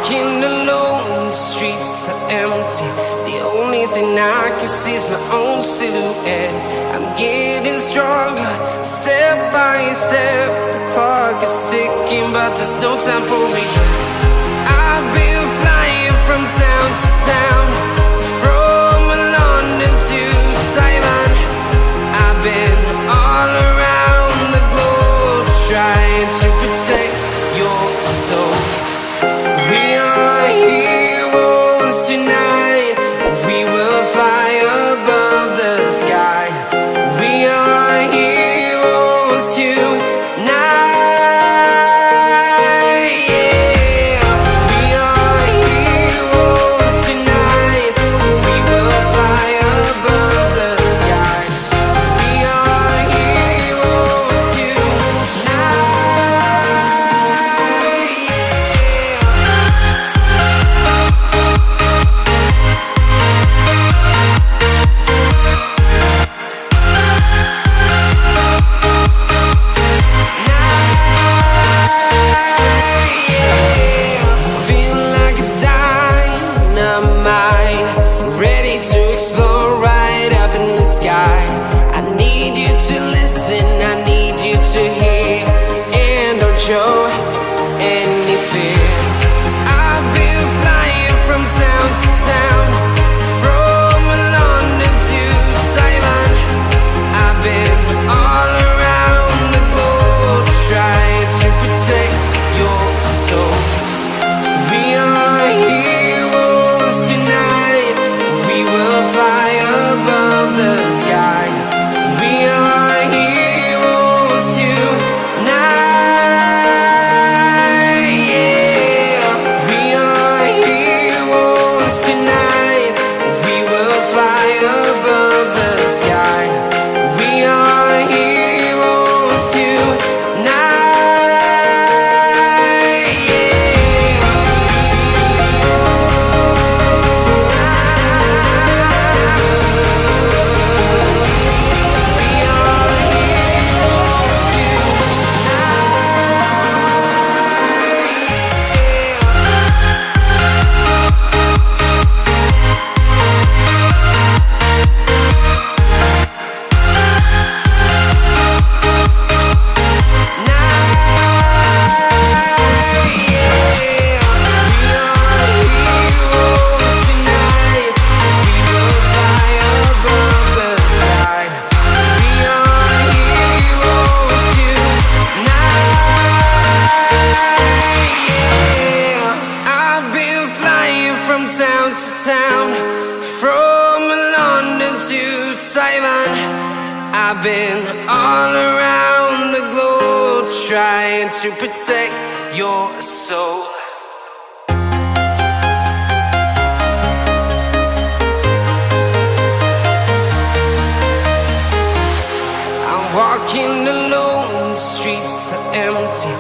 walking alone, the streets are empty. The only thing I can see is my own silhouette. I'm getting stronger, step by step. The clock is ticking, but there's no time for regrets. I've been flying from town to town, from London to Taiwan. I've been all around the globe, trying to protect your soul. We are heroes tonight. We will fly above the sky. We are heroes tonight. Yeah. We are heroes tonight. We will fly above the sky. We are heroes tonight. Feeling like a dynamite, ready to explode right up in the sky. I need you to listen, I need you to hear, and don't show any fear. I've been flying from town to town, from London to Taiwan. I've been all around the globe, trying to protect your soul. We are heroes tonight. We will fly above the sky. We are heroes tonight. Yeah. We are heroes tonight. We will fly above the sky. We are heroes tonight. Town to town, from London to Taiwan. I've been all around the globe, trying to protect your soul. I'm walking alone, the streets are empty.